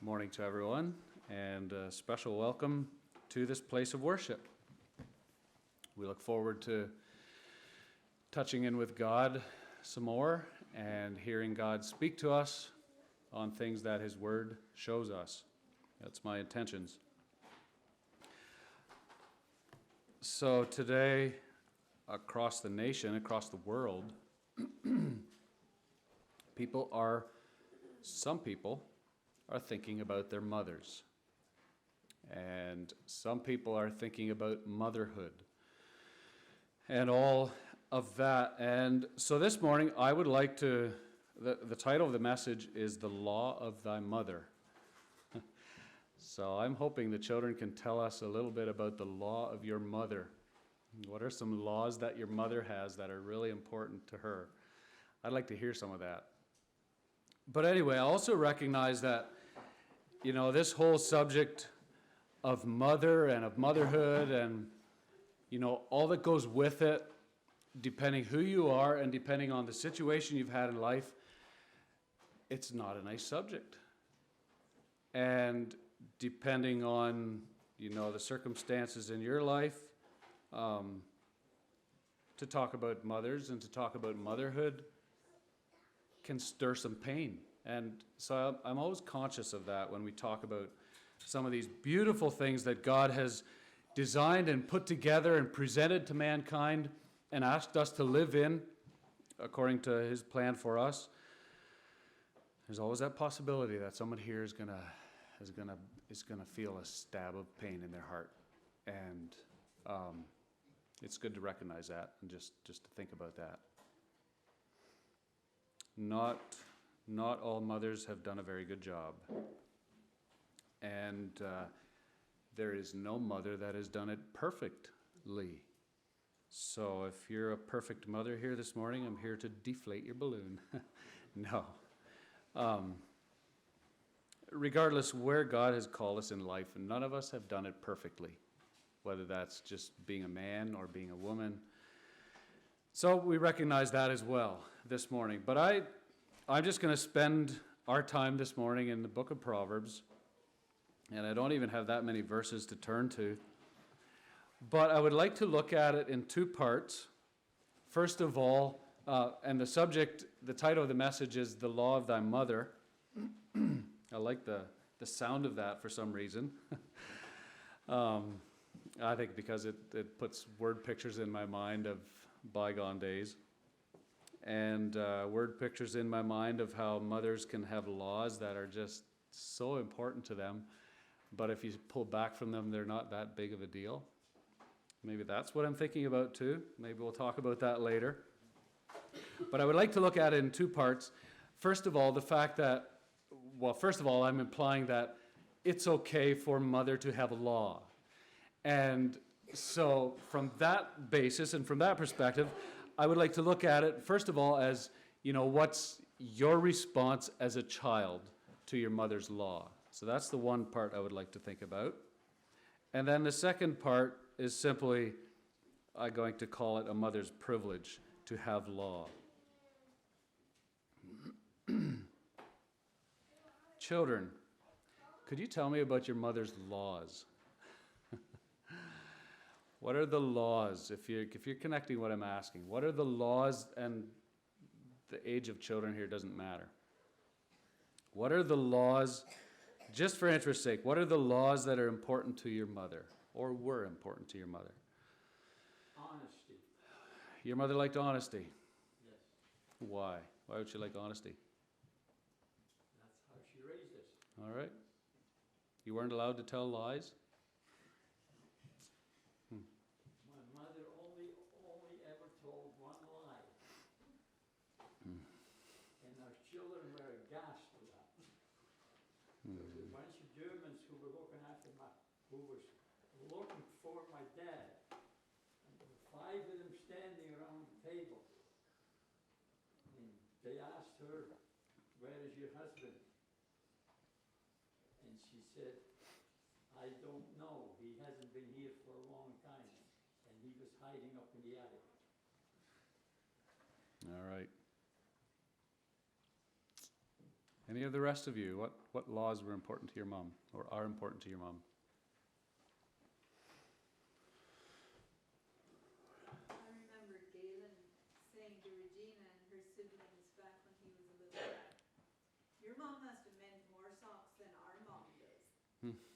Good morning to everyone, and a special welcome to this place of worship. We look forward to touching in with God some more and hearing God speak to us on things that His Word shows us. That's my intentions. So today, across the nation, across the world, some people are thinking about their mothers. And some people are thinking about motherhood and all of that. And so this morning, I would like to, the title of the message is The Law of Thy Mother. So I'm hoping the children can tell us a little bit about the law of your mother. What are some laws that your mother has that are really important to her? I'd like to hear some of that. But anyway, I also recognize that, this whole subject of mother and of motherhood and, all that goes with it, depending who you are and depending on the situation you've had in life, it's not a nice subject. And depending on, the circumstances in your life, to talk about mothers and to talk about motherhood can stir some pain. And so I'm always conscious of that when we talk about some of these beautiful things that God has designed and put together and presented to mankind and asked us to live in according to His plan for us. There's always that possibility that someone here is gonna feel a stab of pain in their heart, and it's good to recognize that and just to think about that. Not all mothers have done a very good job. And there is no mother that has done it perfectly. So if you're a perfect mother here this morning, I'm here to deflate your balloon. No. Regardless where God has called us in life, none of us have done it perfectly, whether that's just being a man or being a woman. So we recognize that as well this morning. But I'm just going to spend our time this morning in the book of Proverbs, and I don't even have that many verses to turn to. But I would like to look at it in two parts. First of all, and the title of the message is The Law of Thy Mother. I like the sound of that for some reason. I think because it puts word pictures in my mind of bygone days. And word pictures in my mind of how mothers can have laws that are just so important to them, but if you pull back from them, they're not that big of a deal. Maybe that's what I'm thinking about too. Maybe we'll talk about that later. But I would like to look at it in two parts. First of all, I'm implying that it's okay for mother to have a law. And so from that basis and from that perspective, I would like to look at it, first of all, as, what's your response as a child to your mother's law? So that's the one part I would like to think about. And then the second part is simply, I'm going to call it a mother's privilege to have law. Children, could you tell me about your mother's laws? What are the laws, if you're connecting what I'm asking, what are the laws, and the age of children here doesn't matter. What are the laws, just for interest's sake, what are the laws that are important to your mother, or were important to your mother? Honesty. Your mother liked honesty? Yes. Why? Why would she like honesty? That's how she raised us. All right. You weren't allowed to tell lies? My mother only ever told one lie. And our children were aghast to that. There was a bunch of Germans who were looking for my dad. And there were 5 of them standing around the table. And they asked her, "Where is your husband?" And she said, "I don't know. He hasn't been here for a long time." And he was hiding up in the attic. All right. Any of the rest of you, what laws were important to your mom or are important to your mom? I remember Galen saying to Regina and her siblings back when he was a little lad, your mom has to mend more socks than our mom does.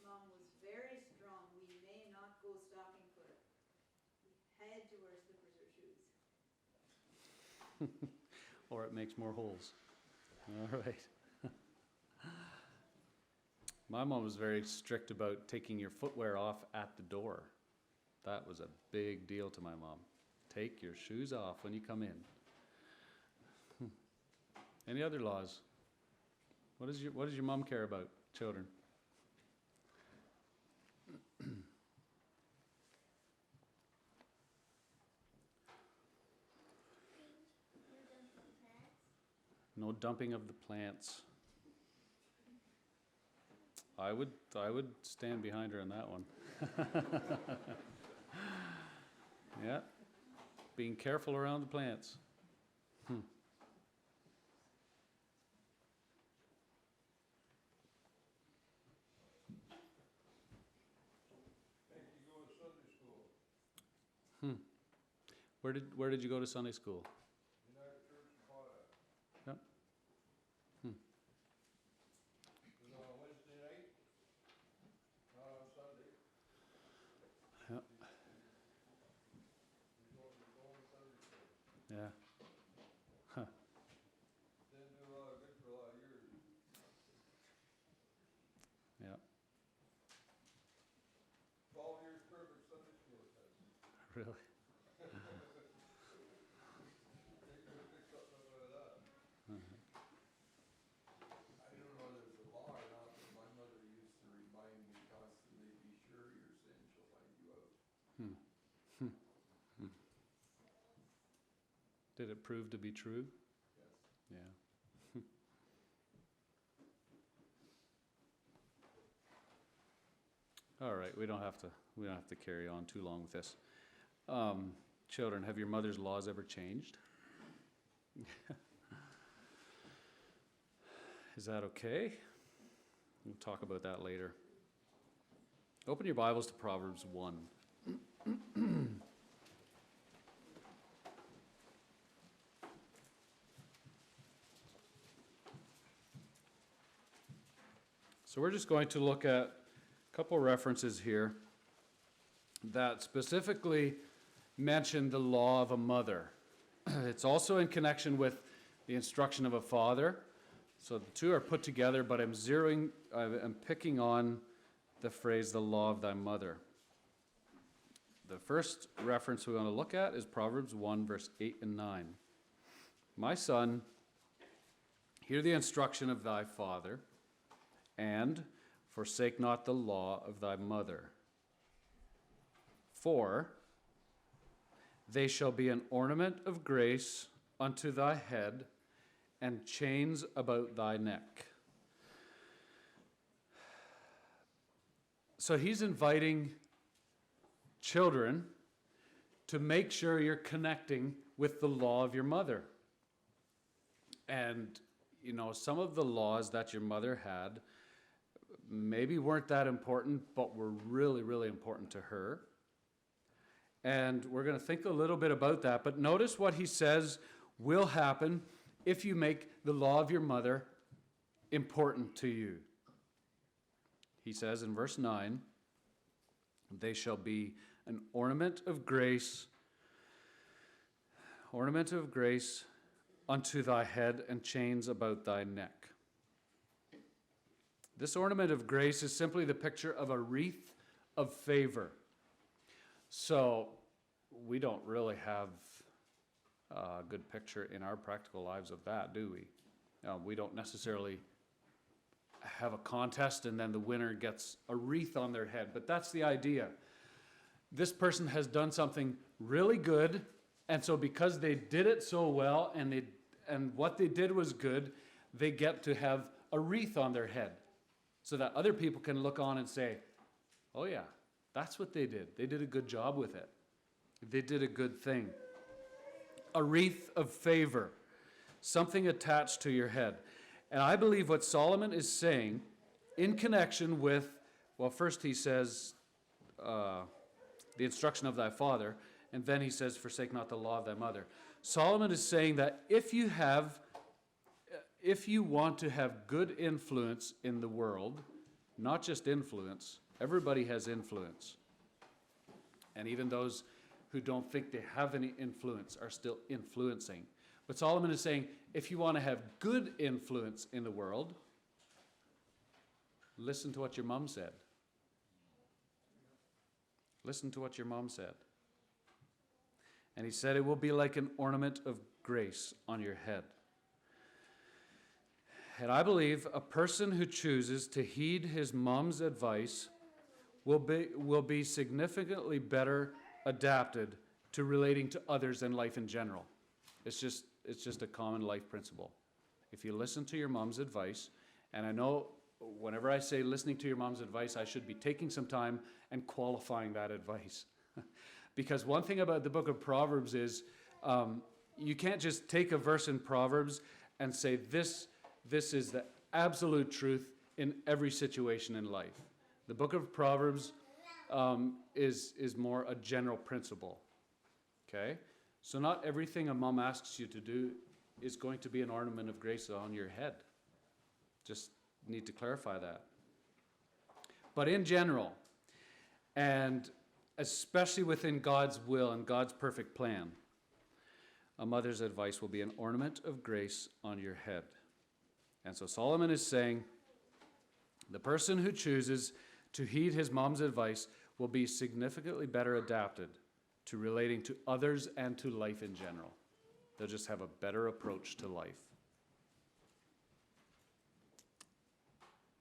Mom was very strong. We may not go stocking foot. We had to wear slippers or shoes. Or it makes more holes. All right. My mom was very strict about taking your footwear off at the door. That was a big deal to my mom. Take your shoes off when you come in. Any other laws? What does your mom care about, children? No dumping of the plants. I would stand behind her on that one. Yeah. Being careful around the plants. Where did you go to Sunday school? United Church in Potash. Yep. It was on Wednesday night, not on Sunday. Yep. We go to Sunday school. Yeah. Didn't do a lot of good for a lot of years. Yeah. 12 years perfect Sunday school test. Really? They could have picked something up out of that. I don't know if there's a law or not, but my mother used to remind me constantly, be sure your sin shall find you out. Did it prove to be true? Yes. Yeah. All right, we don't have to carry on too long with this. Children, have your mother's laws ever changed? Is that okay? We'll talk about that later. Open your Bibles to Proverbs 1. So we're just going to look at a couple references here that specifically mention the law of a mother. It's also in connection with the instruction of a father. So the two are put together, but I'm picking on the phrase, the law of thy mother. The first reference we want to look at is Proverbs 1, verse 8 and 9. My son, hear the instruction of thy father, and forsake not the law of thy mother. For they shall be an ornament of grace unto thy head, and chains about thy neck. So he's inviting children to make sure you're connecting with the law of your mother. And, you know, some of the laws that your mother had maybe weren't that important, but were really, really important to her. And we're going to think a little bit about that. But notice what he says will happen if you make the law of your mother important to you. He says in verse 9, they shall be an ornament of grace unto thy head, and chains about thy neck. This ornament of grace is simply the picture of a wreath of favor. So we don't really have a good picture in our practical lives of that, do we? We don't necessarily have a contest and then the winner gets a wreath on their head, but that's the idea. This person has done something really good, and so because they did it so well and what they did was good, they get to have a wreath on their head so that other people can look on and say, oh yeah, that's what they did. They did a good job with it. They did a good thing. A wreath of favor, something attached to your head. And I believe what Solomon is saying in connection with, well, first he says, the instruction of thy father, and then he says, forsake not the law of thy mother. Solomon is saying that if you want to have good influence in the world, not just influence, everybody has influence. And even those who don't think they have any influence are still influencing. But Solomon is saying, if you want to have good influence in the world, listen to what your mom said. Listen to what your mom said. And he said, it will be like an ornament of grace on your head. And I believe a person who chooses to heed his mom's advice will be significantly better adapted to relating to others and life in general. It's just a common life principle. If you listen to your mom's advice, and I know whenever I say listening to your mom's advice, I should be taking some time and qualifying that advice. Because one thing about the book of Proverbs is you can't just take a verse in Proverbs and say this is the absolute truth in every situation in life. The book of Proverbs is more a general principle. Okay? So not everything a mom asks you to do is going to be an ornament of grace on your head. Just need to clarify that. But in general, and especially within God's will and God's perfect plan, a mother's advice will be an ornament of grace on your head. And so Solomon is saying, the person who chooses to heed his mom's advice will be significantly better adapted to relating to others and to life in general. They'll just have a better approach to life.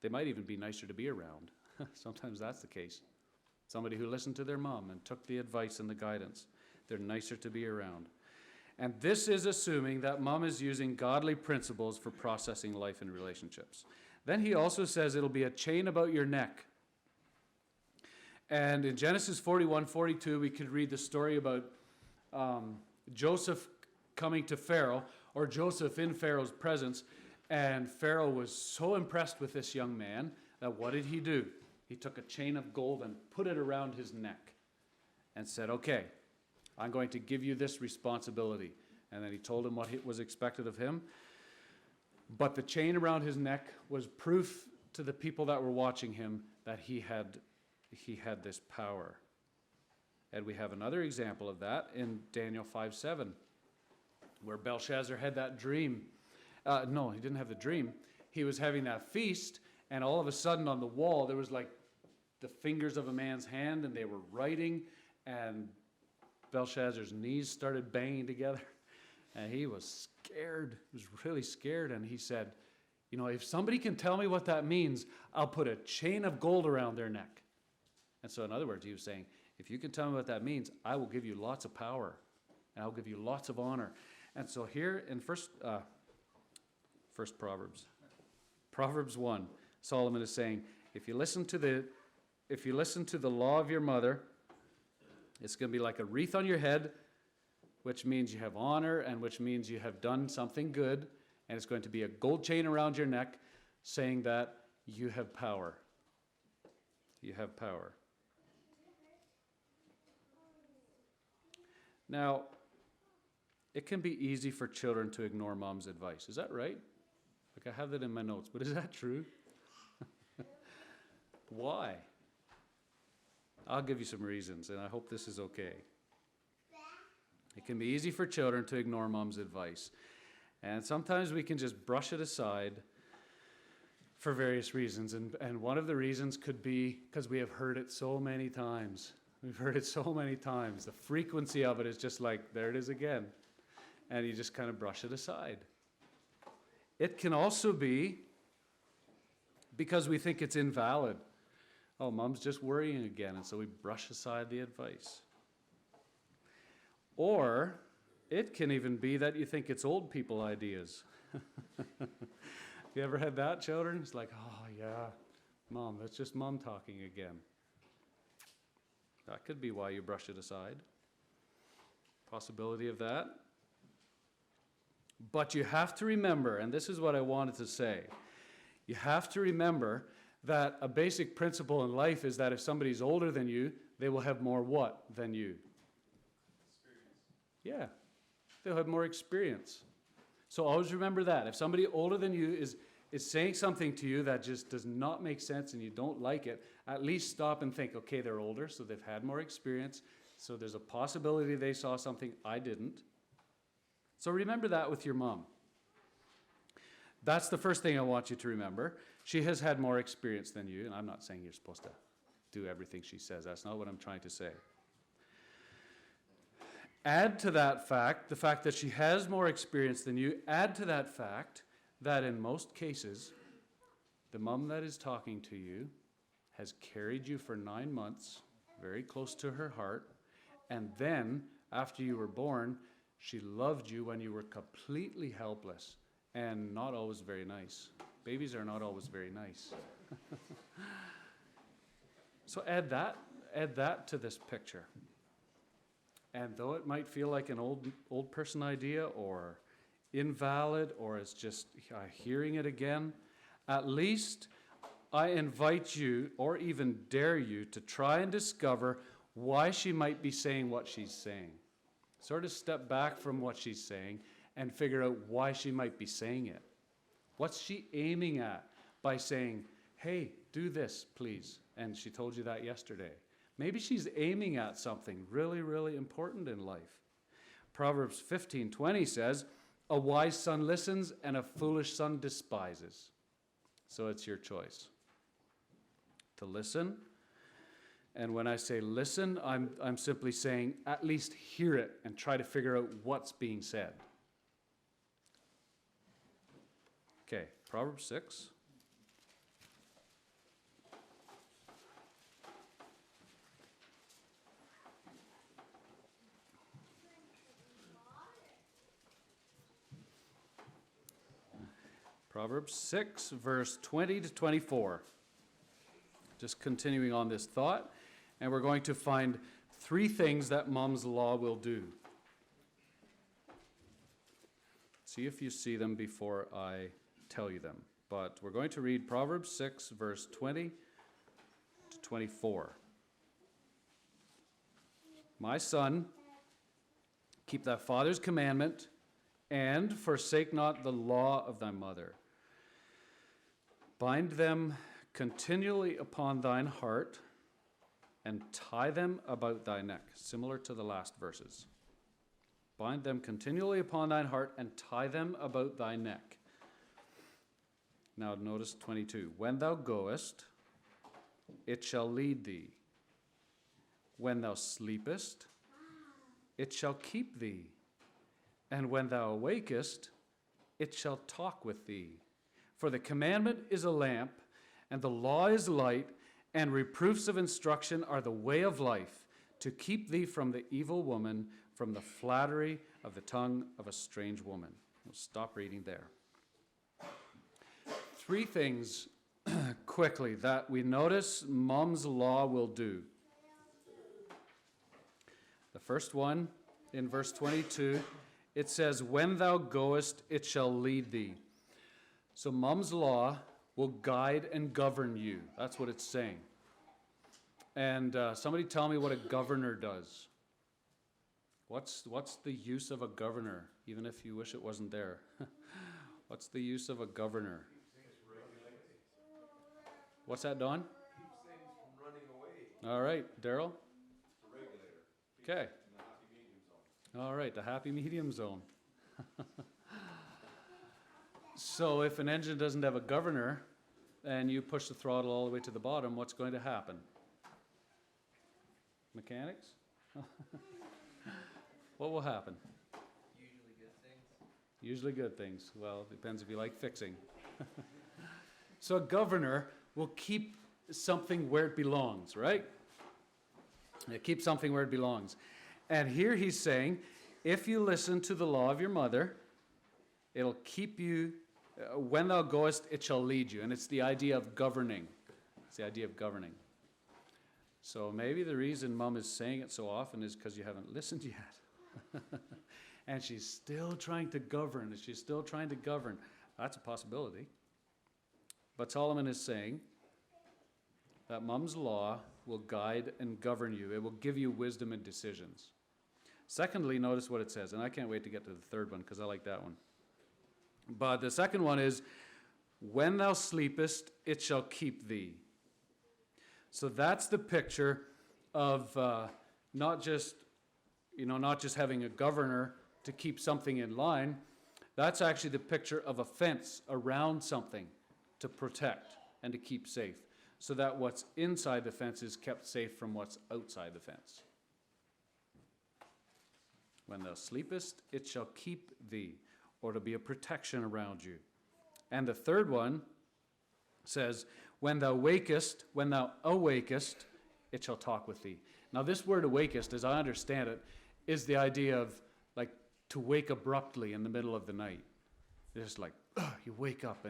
They might even be nicer to be around. Sometimes that's the case. Somebody who listened to their mom and took the advice and the guidance, they're nicer to be around. And this is assuming that mom is using godly principles for processing life and relationships. Then he also says it'll be a chain about your neck. And in Genesis 41:42, we could read the story about Joseph coming to Pharaoh, or Joseph in Pharaoh's presence, and Pharaoh was so impressed with this young man that what did he do? He took a chain of gold and put it around his neck and said, okay, I'm going to give you this responsibility. And then he told him what was expected of him. But the chain around his neck was proof to the people that were watching him that he had this power. And we have another example of that in Daniel 5:7, where Belshazzar had that dream. No, he didn't have the dream. He was having that feast, and all of a sudden on the wall there was like the fingers of a man's hand, and they were writing, and Belshazzar's knees started banging together, and he was scared. He was really scared, and he said, you know, if somebody can tell me what that means, I'll put a chain of gold around their neck. And so in other words, he was saying, if you can tell me what that means, I will give you lots of power, and I'll give you lots of honor. And so here in first Proverbs 1, Solomon is saying, if you listen to the law of your mother, it's going to be like a wreath on your head, which means you have honor and which means you have done something good. And it's going to be a gold chain around your neck saying that you have power. You have power. Now, it can be easy for children to ignore mom's advice. Is that right? Like I have that in my notes, but is that true? Why? I'll give you some reasons, and I hope this is okay. It can be easy for children to ignore mom's advice. And sometimes we can just brush it aside for various reasons. And one of the reasons could be because we have heard it so many times. We've heard it so many times. The frequency of it is just like, there it is again. And you just kind of brush it aside. It can also be because we think it's invalid. Oh, mom's just worrying again, and so we brush aside the advice. Or it can even be that you think it's old people ideas. Have you ever had that, children? It's like, oh yeah, mom, that's just mom talking again. That could be why you brush it aside. Possibility of that. But you have to remember, and this is what I wanted to say, you have to remember that a basic principle in life is that if somebody's older than you, they will have more what than you? Experience. Yeah, they'll have more experience. So always remember that. If somebody older than you is saying something to you that just does not make sense and you don't like it, at least stop and think, okay, they're older, so they've had more experience, so there's a possibility they saw something I didn't. So remember that with your mom. That's the first thing I want you to remember. She has had more experience than you, and I'm not saying you're supposed to do everything she says. That's not what I'm trying to say. Add to that fact, the fact that she has more experience than you, add to that fact that in most cases, the mom that is talking to you has carried you for 9 months, very close to her heart, and then, after you were born, she loved you when you were completely helpless and not always very nice. Babies are not always very nice. So add that to this picture. And though it might feel like an old person idea or invalid, or it's just hearing it again, at least I invite you, or even dare you, to try and discover why she might be saying what she's saying. Sort of step back from what she's saying and figure out why she might be saying it. What's she aiming at by saying, hey, do this, please? And she told you that yesterday. Maybe she's aiming at something really, really important in life. Proverbs 15:20 says, a wise son listens and a foolish son despises. So it's your choice to listen. And when I say listen, I'm simply saying at least hear it and try to figure out what's being said. Okay, Proverbs 6. Proverbs 6, verse 20 to 24. Just continuing on this thought, and we're going to find 3 things that Mom's Law will do. See if you see them before I tell you them. But we're going to read Proverbs 6, verse 20 to 24. My son, keep thy father's commandment, and forsake not the law of thy mother. Bind them continually upon thine heart, and tie them about thy neck. Similar to the last verses. Bind them continually upon thine heart, and tie them about thy neck. Now notice 22. When thou goest, it shall lead thee. When thou sleepest, it shall keep thee. And when thou awakest, it shall talk with thee. For the commandment is a lamp, and the law is light, and reproofs of instruction are the way of life, to keep thee from the evil woman, from the flattery of the tongue of a strange woman. We'll stop reading there. 3 things quickly that we notice Mom's Law will do. The first one, in verse 22, it says, when thou goest, it shall lead thee. So Mom's Law will guide and govern you. That's what it's saying. And somebody tell me what a governor does. What's the use of a governor, even if you wish it wasn't there? What's the use of a governor? What's that, Don? Keeps things from running away. All right, Daryl? It's a regulator. Okay. In the happy medium zone. All right, the happy medium zone. So if an engine doesn't have a governor and you push the throttle all the way to the bottom, what's going to happen? Mechanics? What will happen? Usually good things. Usually good things. Well, it depends if you like fixing. So a governor will keep something where it belongs, right? It keeps something where it belongs. And here he's saying, if you listen to the law of your mother, it'll keep you, when thou goest, it shall lead you. And it's the idea of governing. It's the idea of governing. So maybe the reason Mom is saying it so often is because you haven't listened yet. and she's still trying to govern, and she's still trying to govern. That's a possibility. But Solomon is saying that mom's law will guide and govern you. It will give you wisdom in decisions. Secondly, notice what it says, and I can't wait to get to the third one because I like that one. But the second one is, when thou sleepest, it shall keep thee. So that's the picture of not just having a governor to keep something in line. That's actually the picture of a fence around something to protect and to keep safe, so that what's inside the fence is kept safe from what's outside the fence. When thou sleepest, it shall keep thee, or to be a protection around you. And the third one says, when thou awakest, it shall talk with thee. Now this word awakest, as I understand it, is the idea of like to wake abruptly in the middle of the night. It's just like, you wake up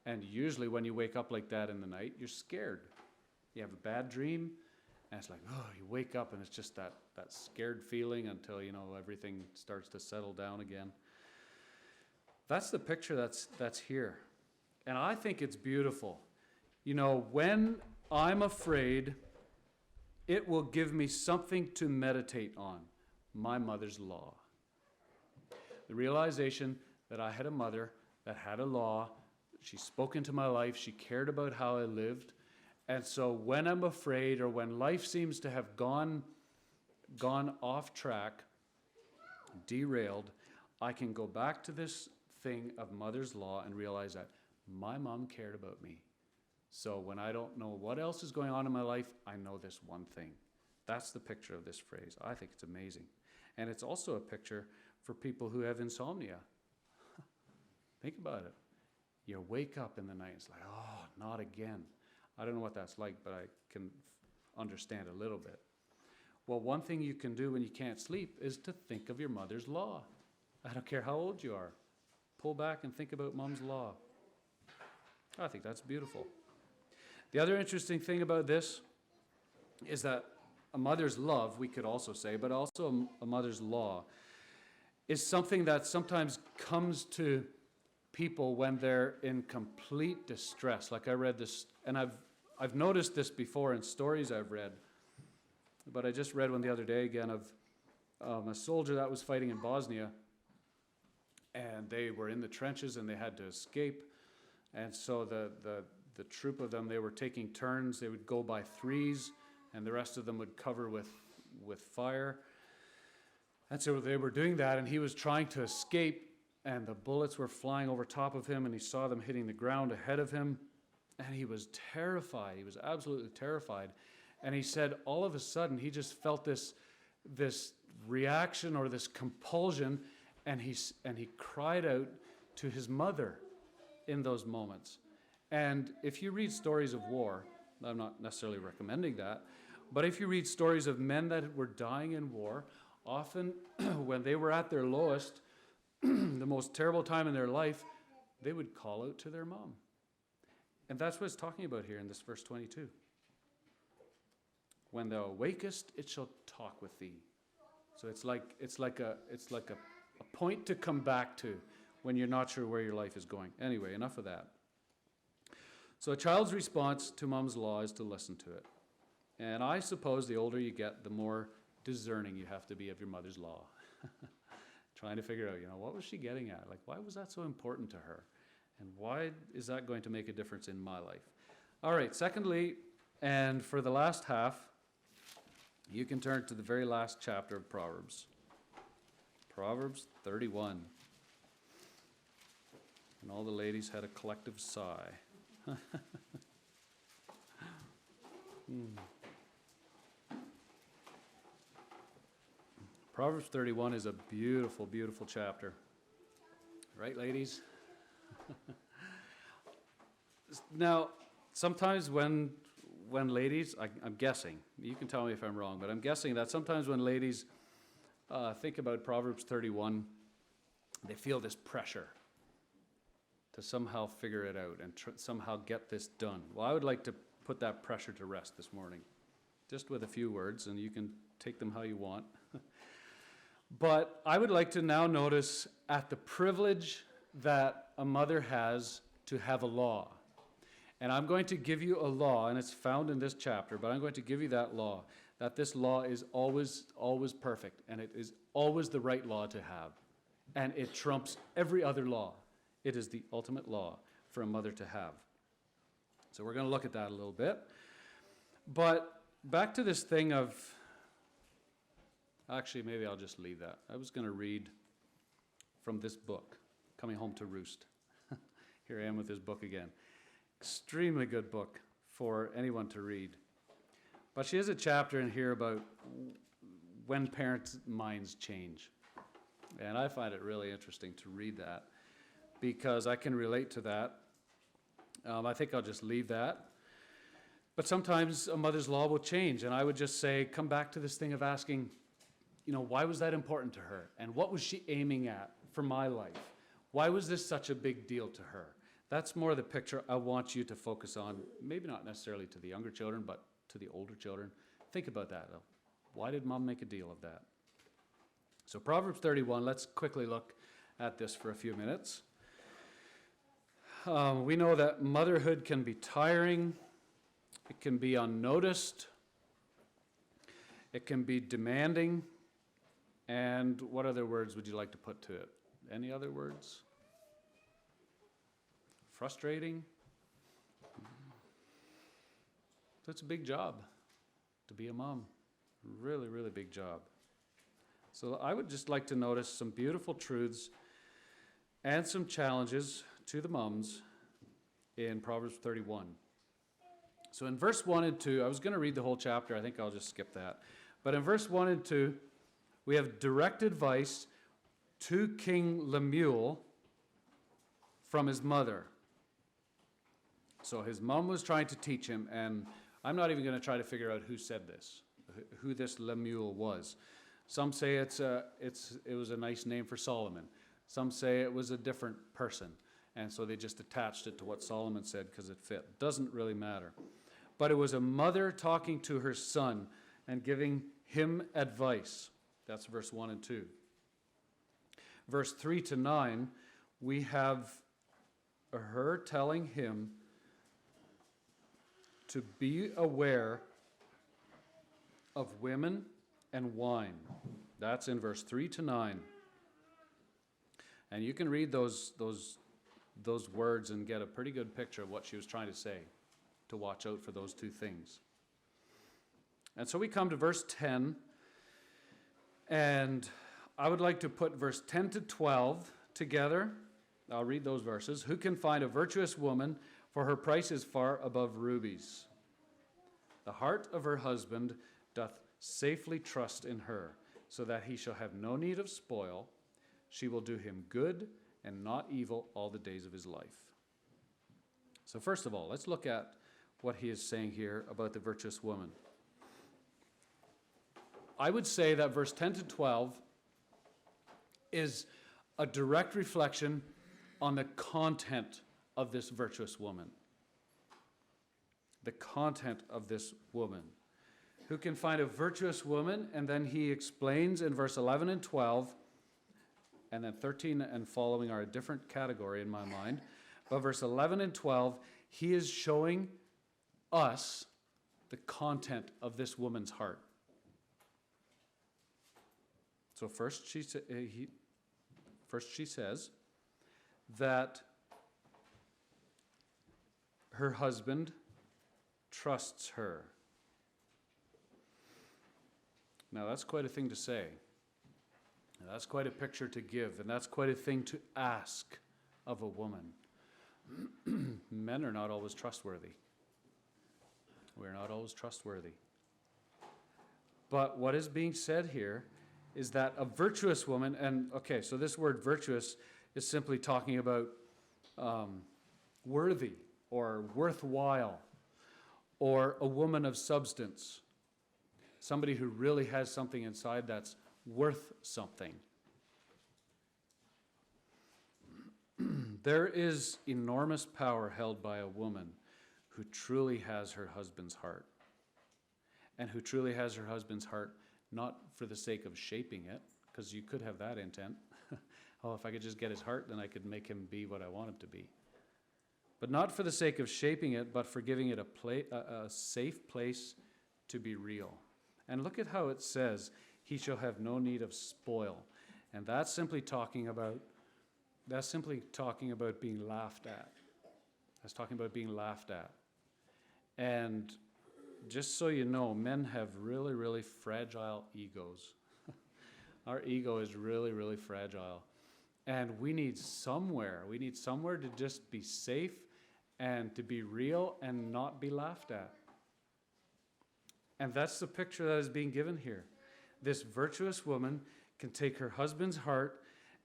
and usually when you wake up like that in the night, you're scared. You have a bad dream, and it's like, you wake up and it's just that scared feeling until, everything starts to settle down again. That's the picture that's here. And I think it's beautiful. When I'm afraid, it will give me something to meditate on, my mother's law. The realization that I had a mother that had a law. She spoke into my life. She cared about how I lived. And so when I'm afraid, or when life seems to have gone off track, derailed, I can go back to this thing of mother's law and realize that my mom cared about me. So when I don't know what else is going on in my life, I know this one thing. That's the picture of this phrase. I think it's amazing. And it's also a picture for people who have insomnia. Think about it. You wake up in the night, it's like, not again. I don't know what that's like, but I can understand a little bit. Well, one thing you can do when you can't sleep is to think of your mother's law. I don't care how old you are. Pull back and think about mom's law. I think that's beautiful. The other interesting thing about this is that a mother's love, we could also say, but also a mother's law, is something that sometimes comes to people when they're in complete distress. Like I read this, and I've noticed this before in stories I've read, but I just read one the other day again of a soldier that was fighting in Bosnia, and they were in the trenches and they had to escape. And so the troop of them, they were taking turns. They would go by threes, and the rest of them would cover with fire. And so they were doing that, and he was trying to escape, and the bullets were flying over top of him, and he saw them hitting the ground ahead of him, and he was terrified. He was absolutely terrified. And he said all of a sudden he just felt this reaction or this compulsion, and he cried out to his mother in those moments. And if you read stories of war, I'm not necessarily recommending that, but if you read stories of men that were dying in war, often when they were at their lowest, the most terrible time in their life, they would call out to their mom. And that's what it's talking about here in this verse 22. When thou awakest, it shall talk with thee. So it's like a point to come back to when you're not sure where your life is going. Anyway, enough of that. So a child's response to mom's law is to listen to it. And I suppose the older you get, the more discerning you have to be of your mother's law. Trying to figure out, what was she getting at? Like, why was that so important to her? And why is that going to make a difference in my life? All right, secondly, and for the last half, you can turn to the very last chapter of Proverbs. Proverbs 31. And all the ladies had a collective sigh. Proverbs 31 is a beautiful, beautiful chapter. Right, ladies? Now, sometimes when ladies, I'm guessing, you can tell me if I'm wrong, but I'm guessing that sometimes when ladies think about Proverbs 31, they feel this pressure to somehow figure it out and somehow get this done. Well, I would like to put that pressure to rest this morning, just with a few words, and you can take them how you want. But I would like to now notice at the privilege that a mother has to have a law. And I'm going to give you a law, and it's found in this chapter, but I'm going to give you that law, that this law is always, always perfect, and it is always the right law to have. And it trumps every other law. It is the ultimate law for a mother to have. So we're going to look at that a little bit. But back to this thing of, actually, maybe I'll just leave that. I was going to read from this book, Coming Home to Roost. Here I am with this book again. Extremely good book for anyone to read. But she has a chapter in here about when parents' minds change. And I find it really interesting to read that because I can relate to that. I think I'll just leave that. But sometimes a mother's law will change, and I would just say, come back to this thing of asking, why was that important to her? And what was she aiming at for my life? Why was this such a big deal to her? That's more the picture I want you to focus on, maybe not necessarily to the younger children, but to the older children. Think about that, though. Why did mom make a deal of that? So Proverbs 31, let's quickly look at this for a few minutes. We know that motherhood can be tiring. It can be unnoticed. It can be demanding. And what other words would you like to put to it? Any other words? Frustrating. So it's a big job to be a mom. Really, really big job. So I would just like to notice some beautiful truths and some challenges to the moms in Proverbs 31. So in verse 1 and 2, I was going to read the whole chapter. I think I'll just skip that. But in verse 1 and 2, we have direct advice to King Lemuel from his mother. So his mom was trying to teach him, and I'm not even going to try to figure out who said this, who this Lemuel was. Some say it was a nice name for Solomon. Some say it was a different person, and so they just attached it to what Solomon said because it fit. Doesn't really matter. But it was a mother talking to her son and giving him advice. That's verse 1 and 2. Verse 3 to 9, we have her telling him to be aware of women and wine. That's in verse 3 to 9. And you can read those words and get a pretty good picture of what she was trying to say, to watch out for those two things. And so we come to verse 10, and I would like to put verse 10 to 12 together. I'll read those verses. Who can find a virtuous woman, for her price is far above rubies? The heart of her husband doth safely trust in her, so that he shall have no need of spoil. She will do him good and not evil all the days of his life. So first of all, let's look at what he is saying here about the virtuous woman. I would say that verse 10 to 12 is a direct reflection on the content of this virtuous woman. The content of this woman. Who can find a virtuous woman? And then he explains in verse 11 and 12, and then 13 and following are a different category in my mind. But verse 11 and 12, he is showing us the content of this woman's heart. So first she says that her husband trusts her. Now that's quite a thing to say. And that's quite a picture to give, and that's quite a thing to ask of a woman. Men are not always trustworthy. We're not always trustworthy. But what is being said here is that a virtuous woman, and okay, so this word virtuous is simply talking about worthy or worthwhile or a woman of substance. Somebody who really has something inside that's worth something. There is enormous power held by a woman who truly has her husband's heart. And who truly has her husband's heart not for the sake of shaping it, because you could have that intent. Oh, if I could just get his heart, then I could make him be what I want him to be. But not for the sake of shaping it, but for giving it a safe place to be real. And look at how it says, he shall have no need of spoil. And that's simply talking about being laughed at. That's talking about being laughed at. And just so you know, men have really, really fragile egos. Our ego is really, really fragile. And we need somewhere to just be safe and to be real and not be laughed at. And that's the picture that is being given here. This virtuous woman can take her husband's heart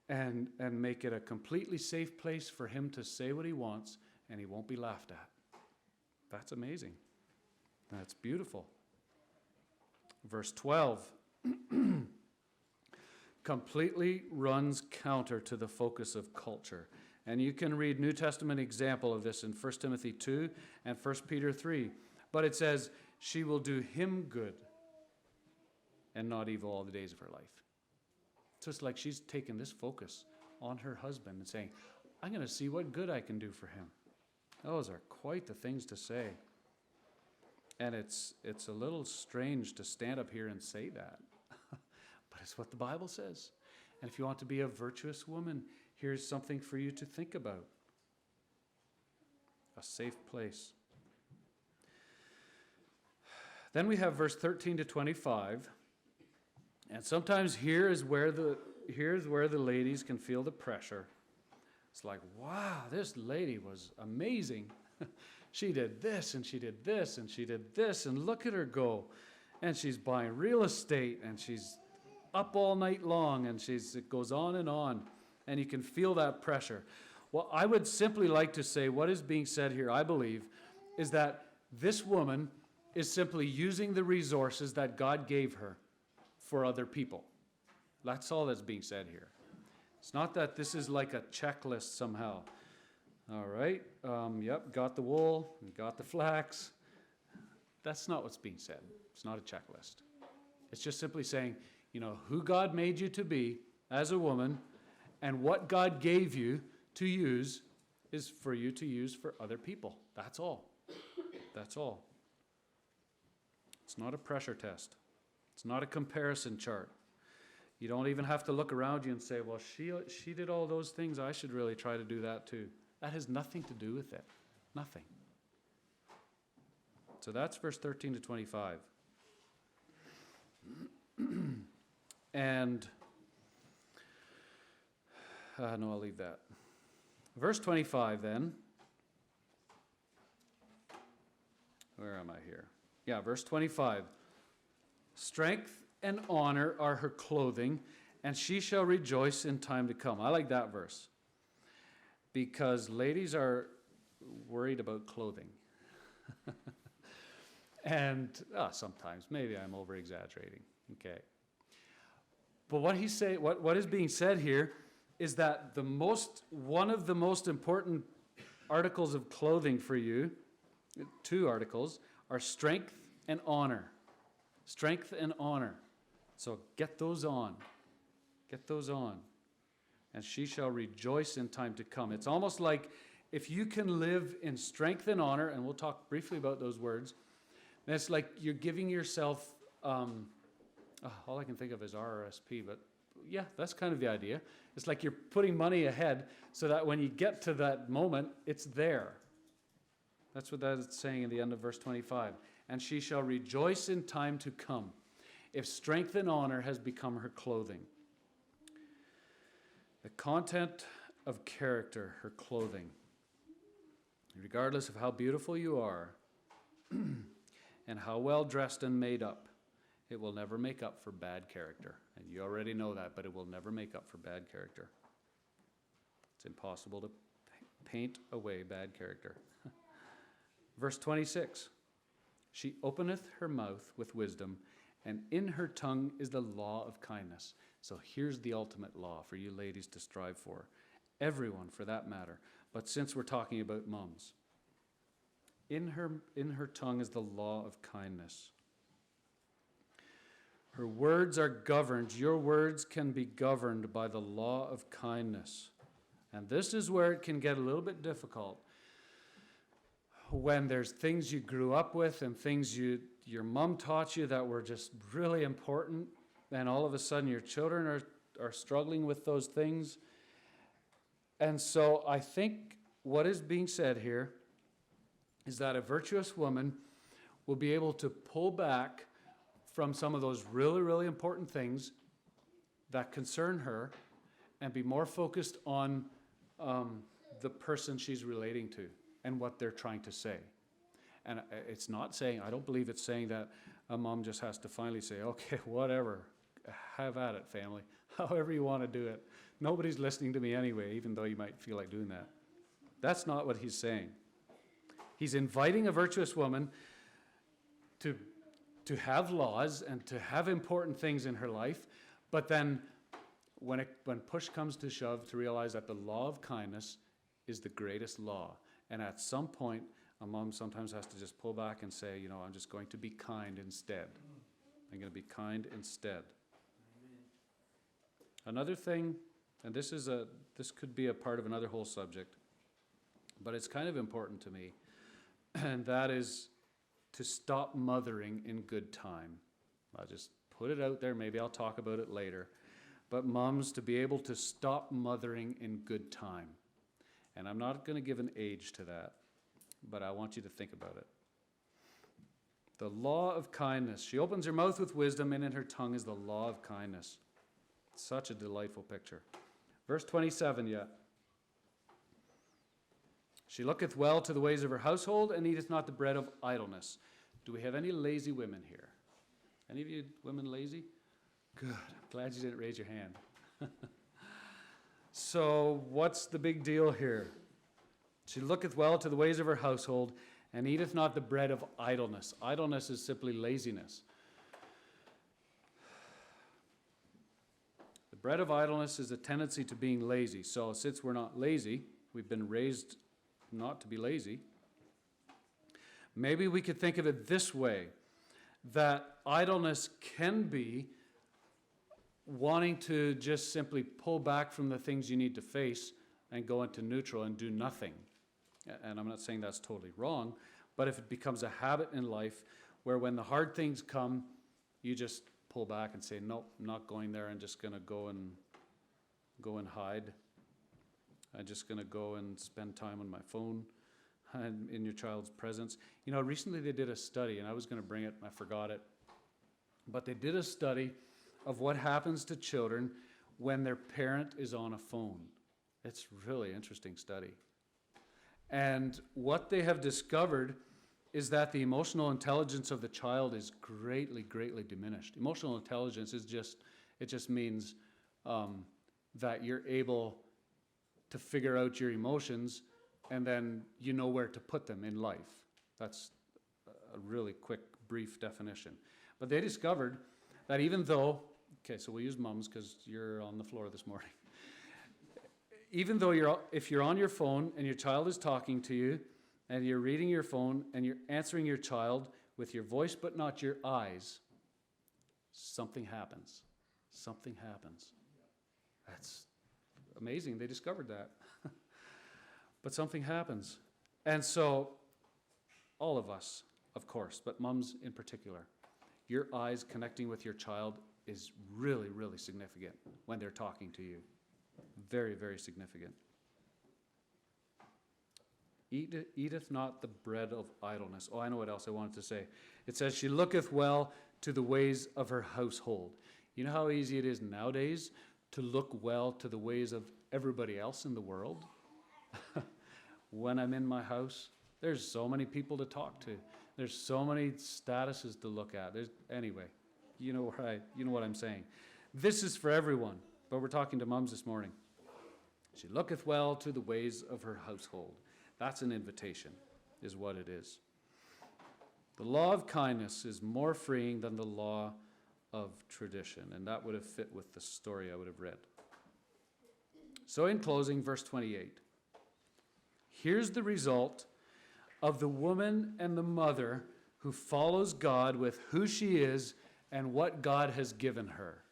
and make it a completely safe place for him to say what he wants, and he won't be laughed at. That's amazing. That's beautiful. Verse 12 completely runs counter to the focus of culture. And you can read New Testament example of this in 1 Timothy 2 and 1 Peter 3. But it says, she will do him good and not evil all the days of her life. So it's like she's taken this focus on her husband and saying, I'm going to see what good I can do for him. Those are quite the things to say. And it's a little strange to stand up here and say that. But it's what the Bible says. And if you want to be a virtuous woman, here's something for you to think about. A safe place. Then we have verse 13 to 25. And sometimes here's where the ladies can feel the pressure. It's like, wow, this lady was amazing. She did this, and she did this, and she did this, and look at her go. And she's buying real estate, and she's up all night long, and it goes on, and you can feel that pressure. Well, I would simply like to say what is being said here, I believe, is that this woman is simply using the resources that God gave her for other people. That's all that's being said here. It's not that this is like a checklist somehow. All right, yep, got the wool, got the flax. That's not what's being said. It's not a checklist. It's just simply saying, who God made you to be as a woman, and what God gave you to use is for you to use for other people. That's all. That's all. It's not a pressure test. It's not a comparison chart. You don't even have to look around you and say, well, she did all those things. I should really try to do that too. That has nothing to do with it. Nothing. So that's verse 13 to 25. And, no, I'll leave that. Verse 25 then. Where am I here? Yeah, verse 25. Strength and honor are her clothing, and she shall rejoice in time to come. I like that verse. Because ladies are worried about clothing. And sometimes, maybe I'm over-exaggerating. Okay. But what is being said here is that one of the most important articles of clothing for you, 2 articles, are strength and honor. Strength and honor. So get those on. Get those on. And she shall rejoice in time to come. It's almost like if you can live in strength and honor, and we'll talk briefly about those words, then it's like you're giving yourself, all I can think of is RRSP, but yeah, that's kind of the idea. It's like you're putting money ahead so that when you get to that moment, it's there. That's what that is saying in the end of verse 25. And she shall rejoice in time to come, if strength and honor has become her clothing. The content of character, her clothing. Regardless of how beautiful you are and how well dressed and made up, it will never make up for bad character. And you already know that, but it will never make up for bad character. It's impossible to paint away bad character. Verse 26. She openeth her mouth with wisdom, and in her tongue is the law of kindness. So here's the ultimate law for you ladies to strive for. Everyone, for that matter. But since we're talking about moms, in her tongue is the law of kindness. Her words are governed. Your words can be governed by the law of kindness. And this is where it can get a little bit difficult. When there's things you grew up with and things your mom taught you that were just really important, and all of a sudden your children are struggling with those things. And so I think what is being said here is that a virtuous woman will be able to pull back from some of those really, really important things that concern her and be more focused on the person she's relating to and what they're trying to say. And it's not saying, I don't believe it's saying that a mom just has to finally say, okay, whatever, have at it, family, however you want to do it. Nobody's listening to me anyway, even though you might feel like doing that. That's not what he's saying. He's inviting a virtuous woman to have laws and to have important things in her life, but then when push comes to shove, to realize that the law of kindness is the greatest law. And at some point, a mom sometimes has to just pull back and say, I'm just going to be kind instead. I'm going to be kind instead. Another thing, and this could be a part of another whole subject, but it's kind of important to me, and that is to stop mothering in good time. I'll just put it out there, maybe I'll talk about it later. But moms, to be able to stop mothering in good time. And I'm not going to give an age to that, but I want you to think about it. The law of kindness. She opens her mouth with wisdom, and in her tongue is the law of kindness. Such a delightful picture. Verse 27 yet. She looketh well to the ways of her household, and eateth not the bread of idleness. Do we have any lazy women here? Any of you women lazy? Good. I'm glad you didn't raise your hand. So what's the big deal here? She looketh well to the ways of her household, and eateth not the bread of idleness. Idleness is simply laziness. The bread of idleness is a tendency to being lazy. So since we're not lazy, we've been raised not to be lazy, maybe we could think of it this way, that idleness can be wanting to just simply pull back from the things you need to face and go into neutral and do nothing. And I'm not saying that's totally wrong, but if it becomes a habit in life where when the hard things come, you just pull back and say, nope, I'm not going there. I'm just going to go and hide. I'm just going to go and spend time on my phone and in your child's presence. Recently they did a study, and I was going to bring it, and I forgot it. But they did a study of what happens to children when their parent is on a phone. It's a really interesting study. And what they have discovered is that the emotional intelligence of the child is greatly, greatly diminished. Emotional intelligence is just means that you're able to figure out your emotions, and then you know where to put them in life. That's a really quick, brief definition. But they discovered that even though, okay, so we'll use mums because you're on the floor this morning. Even though if you're on your phone and your child is talking to you, and you're reading your phone and you're answering your child with your voice but not your eyes, something happens. Something happens. That's amazing. They discovered that. But something happens. And so, all of us, of course, but mums in particular, your eyes connecting with your child is really, really significant when they're talking to you. Very, very significant. Eateth not the bread of idleness. Oh, I know what else I wanted to say. It says, she looketh well to the ways of her household. You know how easy it is nowadays to look well to the ways of everybody else in the world? When I'm in my house, there's so many people to talk to. There's so many statuses to look at. Anyway, you know what I'm saying. This is for everyone, but we're talking to mums this morning. She looketh well to the ways of her household. That's an invitation, is what it is. The law of kindness is more freeing than the law of tradition, and that would have fit with the story I would have read. So in closing, verse 28. Here's the result of the woman and the mother who follows God with who she is and what God has given her.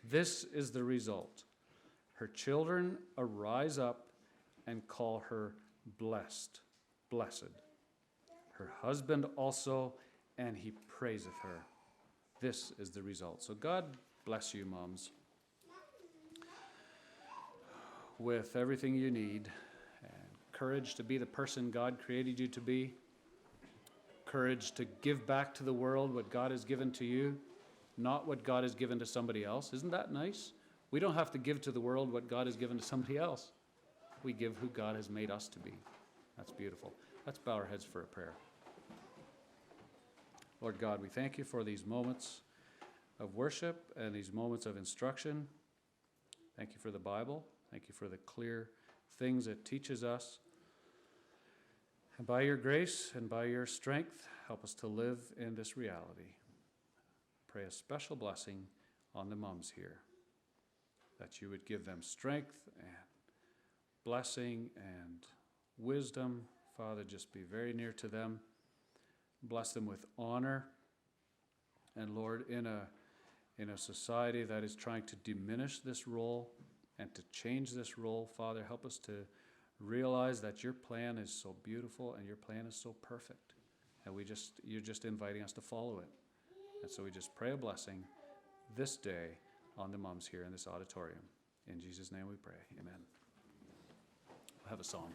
This is the result. Her children arise up and call her blessed, blessed. Her husband also, and he praiseth her. This is the result. So God bless you, moms, with everything you need, and courage to be the person God created you to be, courage to give back to the world what God has given to you, not what God has given to somebody else. Isn't that nice? We don't have to give to the world what God has given to somebody else. We give who God has made us to be. That's beautiful. Let's bow our heads for a prayer. Lord God, we thank you for these moments of worship and these moments of instruction. Thank you for the Bible. Thank you for the clear things it teaches us. And by your grace and by your strength, help us to live in this reality. Pray a special blessing on the moms here, that you would give them strength and blessing and wisdom. Father, just be very near to them. Bless them with honor. And Lord, in a society that is trying to diminish this role and to change this role, Father, help us to realize that your plan is so beautiful and your plan is so perfect. And you're just inviting us to follow it. And so we just pray a blessing this day on the moms here in this auditorium. In Jesus' name we pray. Amen. We'll have a song.